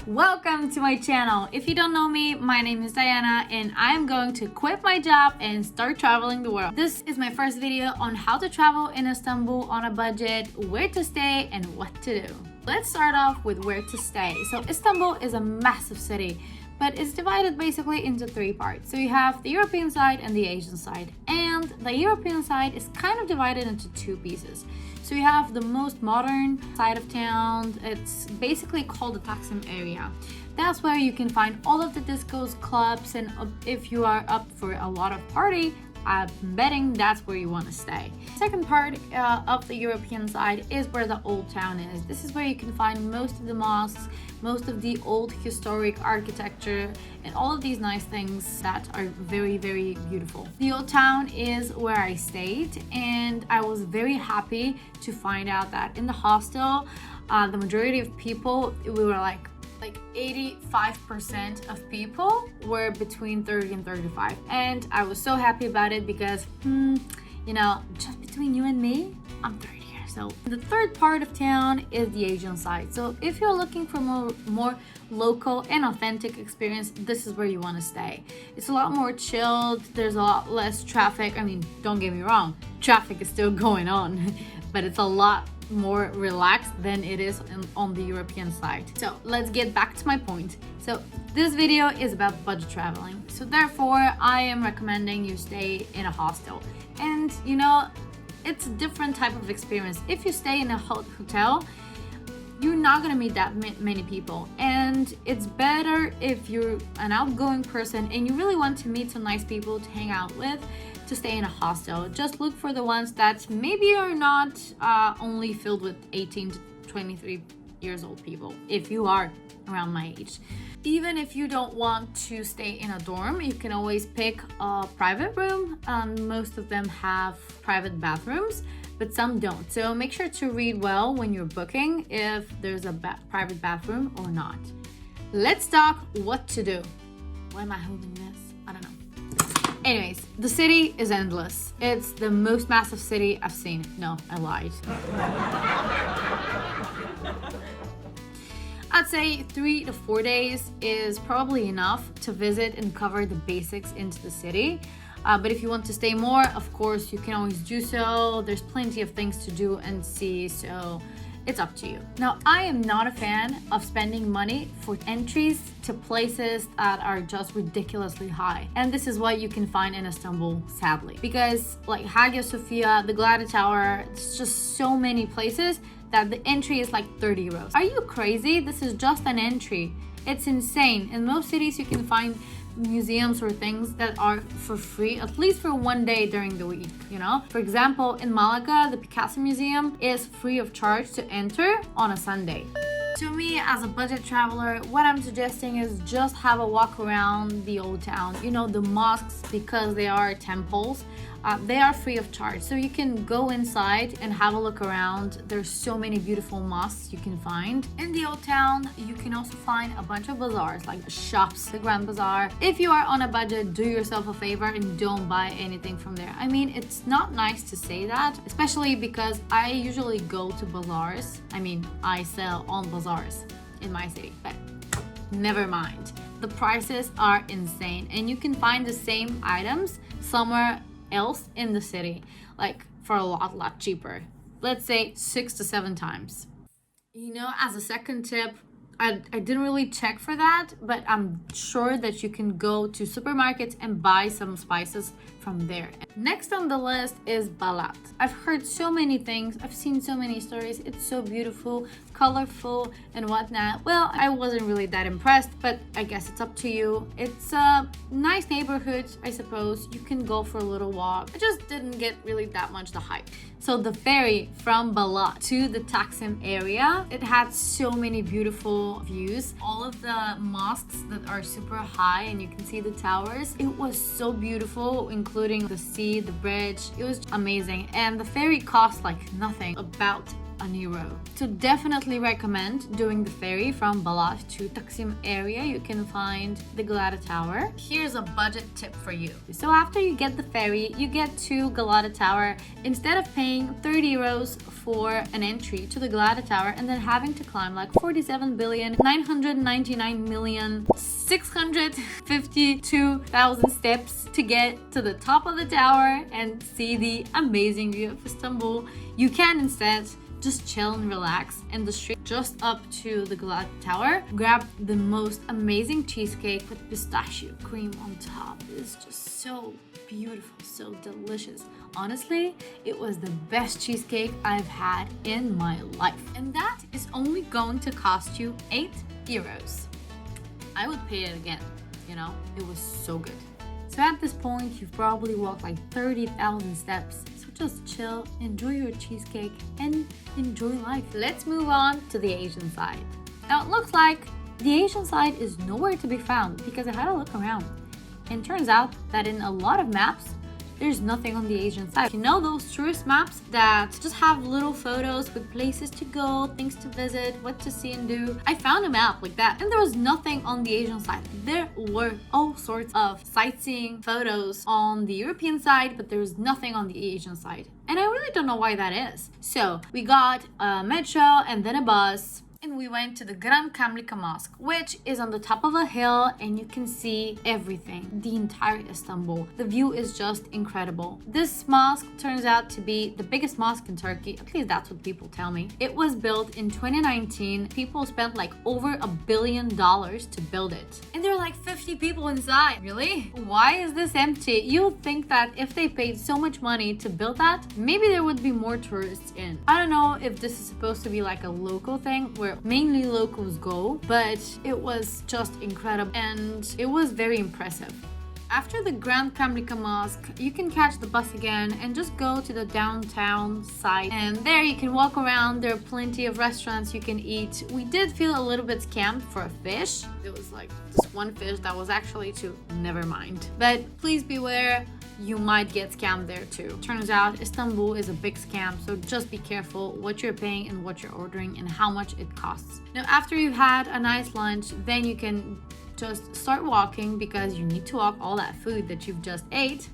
Welcome to my channel. If you don't know me, my name is Diana and I'm going to quit my job and start traveling the world. This is my first video on how to travel in Istanbul on a budget, where to stay and what to do. Let's start off with where to stay. So Istanbul is a massive city, but it's divided basically into three parts. So you have the European side and the Asian side. And the European side is kind of divided into two pieces. So you have the most modern side of town. It's basically called the Taksim area. That's where you can find all of the discos, clubs, and if you are up for a lot of party, I'm betting that's where you want to stay. Second part of the European side is where the old town is. This is where you can find most of the mosques, most of the old historic architecture, and all of these nice things that are very, very beautiful. The old town is where I stayed, and I was very happy to find out that in the hostel, the majority of people, we were like 85% of people were between 30 and 35, and I was so happy about it because just between you and me, I'm 30 years old. The third part of town is the Asian side. So if you're looking for more local and authentic experience, this is where you want to stay. It's a lot more chilled, there's a lot less traffic. I mean, don't get me wrong, traffic is still going on, but it's a lot more relaxed than it is on the European side. So let's get back to my point. So this video is about budget traveling, so therefore I am recommending you stay in a hostel. And it's a different type of experience. If you stay in a hotel, you're not gonna meet that many people, and it's better if you're an outgoing person and you really want to meet some nice people to hang out with, to stay in a hostel. Just look for the ones that maybe are not only filled with 18 to 23 years old people, if you are around my age. Even if you don't want to stay in a dorm, you can always pick a private room. Most of them have private bathrooms, but some don't. So make sure to read well when you're booking if there's a private bathroom or not. Let's talk what to do. Why am I holding this? I don't know. Anyways, the city is endless. It's the most massive city I've seen. No, I lied. I'd say 3 to 4 days is probably enough to visit and cover the basics into the city. But if you want to stay more, of course, you can always do so. There's plenty of things to do and see, so it's up to you. Now, I am not a fan of spending money for entries to places that are just ridiculously high. And this is what you can find in Istanbul, sadly. Because like Hagia Sophia, the Gladys Tower, it's just so many places that the entry is like 30 euros. Are you crazy? This is just an entry. It's insane. In most cities, you can find museums or things that are for free, at least for one day during the week, For example, in Malaga, the Picasso Museum is free of charge to enter on a Sunday. To me, as a budget traveler, what I'm suggesting is just have a walk around the old town. The mosques, because they are temples, they are free of charge. So you can go inside and have a look around. There's so many beautiful mosques you can find. In the old town, you can also find a bunch of bazaars, like shops, the Grand Bazaar. If you are on a budget, do yourself a favor and don't buy anything from there. I mean, it's not nice to say that, especially because I usually go to bazaars. I sell on bazaars in my city, but never mind. The prices are insane, and you can find the same items somewhere else in the city, like for a lot cheaper. Let's say 6 to 7 times. As a second tip, I didn't really check for that, but I'm sure that you can go to supermarkets and buy some spices from there. Next on the list is Balat. I've heard so many things, I've seen so many stories. It's so beautiful, colorful, and whatnot. Well, I wasn't really that impressed, but I guess it's up to you. It's a nice neighborhood, I suppose. You can go for a little walk. I just didn't get really that much the hype. So the ferry from Balat to the Taksim area, it had so many beautiful views. All of the mosques that are super high and you can see the towers. It was so beautiful, including the sea, the bridge. It was amazing. And the ferry cost like nothing, about an euro. So definitely recommend doing the ferry from Balat to Taksim area. You can find the Galata Tower. Here's a budget tip for you. So after you get the ferry, you get to Galata Tower. Instead of paying 30 euros for an entry to the Galata Tower and then having to climb like 47,999,652,000 steps to get to the top of the tower and see the amazing view of Istanbul, you can instead just chill and relax in the street just up to the Galata Tower. Grab the most amazing cheesecake with pistachio cream on top. It's just so beautiful, so delicious. Honestly, it was the best cheesecake I've had in my life. And that is only going to cost you 8 euros. I would pay it again, you know, it was so good. So at this point, you've probably walked like 30,000 steps. So just chill, enjoy your cheesecake, and enjoy life. Let's move on to the Asian side. Now it looks like the Asian side is nowhere to be found because I had a look around. And it turns out that in a lot of maps, there's nothing on the Asian side. You know those tourist maps that just have little photos with places to go, things to visit, what to see and do? I found a map like that and there was nothing on the Asian side. There were all sorts of sightseeing photos on the European side, but there was nothing on the Asian side. And I really don't know why that is. So we got a metro and then a bus. And we went to the Grand Kamlika Mosque, which is on the top of a hill and you can see everything, the entire Istanbul. The view is just incredible. This mosque turns out to be the biggest mosque in Turkey, at least that's what people tell me. It was built in 2019. People spent like over $1 billion to build it. And there are like 50 people inside. Really? Why is this empty? You would think that if they paid so much money to build that, maybe there would be more tourists in. I don't know if this is supposed to be like a local thing where mainly locals go, but it was just incredible and it was very impressive. After the Grand Kamlika Mosque, you can catch the bus again and just go to the downtown side. And there you can walk around. There are plenty of restaurants you can eat. We did feel a little bit scammed for a fish. It was like this one fish that was actually too. Never mind. But please beware. You might get scammed there too. Turns out Istanbul is a big scam, so just be careful what you're paying and what you're ordering and how much it costs. Now, after you've had a nice lunch, then you can just start walking because you need to walk all that food that you've just ate.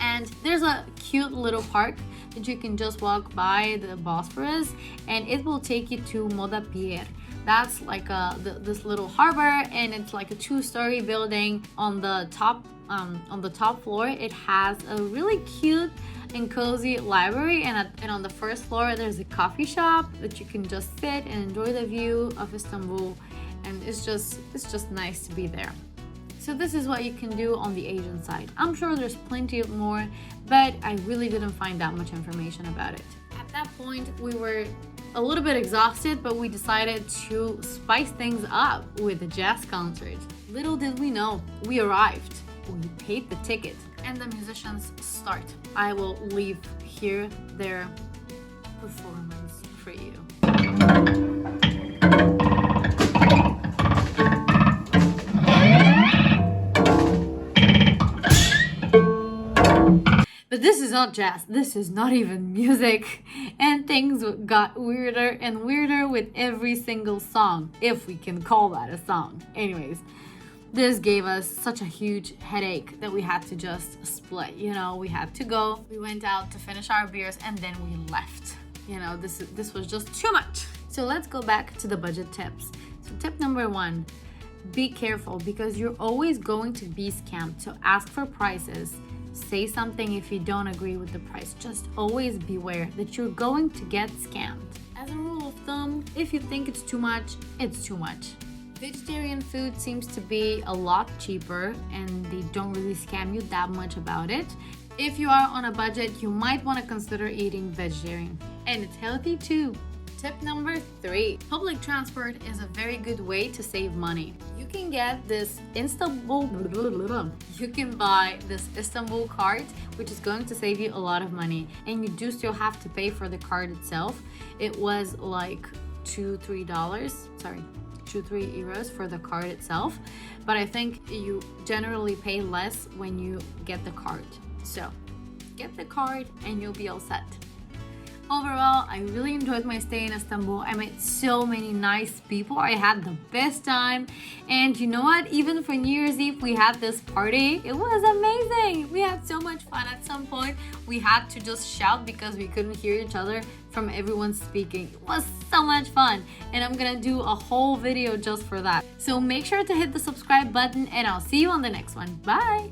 And there's a cute little park that you can just walk by the Bosphorus and it will take you to Moda Pier. That's like this little harbor and it's like a 2-story building. On the top floor it has a really cute and cozy library and on the first floor there's a coffee shop that you can just sit and enjoy the view of Istanbul, and it's just nice to be there. So this is what you can do on the Asian side. I'm sure there's plenty of more, but I really didn't find that much information about it. At that point we were a little bit exhausted, but we decided to spice things up with a jazz concert. Little did we know, we arrived. We paid the ticket and the musicians start. I will leave here their performance for you. But this is not jazz, this is not even music, and things got weirder and weirder with every single song, if we can call that a song. Anyways, this gave us such a huge headache that we had to just split. You know, we had to go. We went out to finish our beers and then we left. You know, this was just too much. So let's go back to the budget tips. So tip number 1, be careful because you're always going to be scammed. So ask for prices. Say something if you don't agree with the price. Just always beware that you're going to get scammed. As a rule of thumb, if you think it's too much, it's too much. Vegetarian food seems to be a lot cheaper and they don't really scam you that much about it. If you are on a budget, you might want to consider eating vegetarian. And it's healthy too. Tip number 3, public transport is a very good way to save money. You can get this you can buy this Istanbul card, which is going to save you a lot of money. And you do still have to pay for the card itself. It was like $2-3 euros for the card itself, but I think you generally pay less when you get the card. So get the card and you'll be all set. Overall, I really enjoyed my stay in Istanbul. I met so many nice people. I had the best time. And you know what? Even for New Year's Eve, we had this party. It was amazing. We had so much fun. At some point, we had to just shout because we couldn't hear each other from everyone speaking. It was so much fun. And I'm gonna do a whole video just for that. So make sure to hit the subscribe button and I'll see you on the next one. Bye!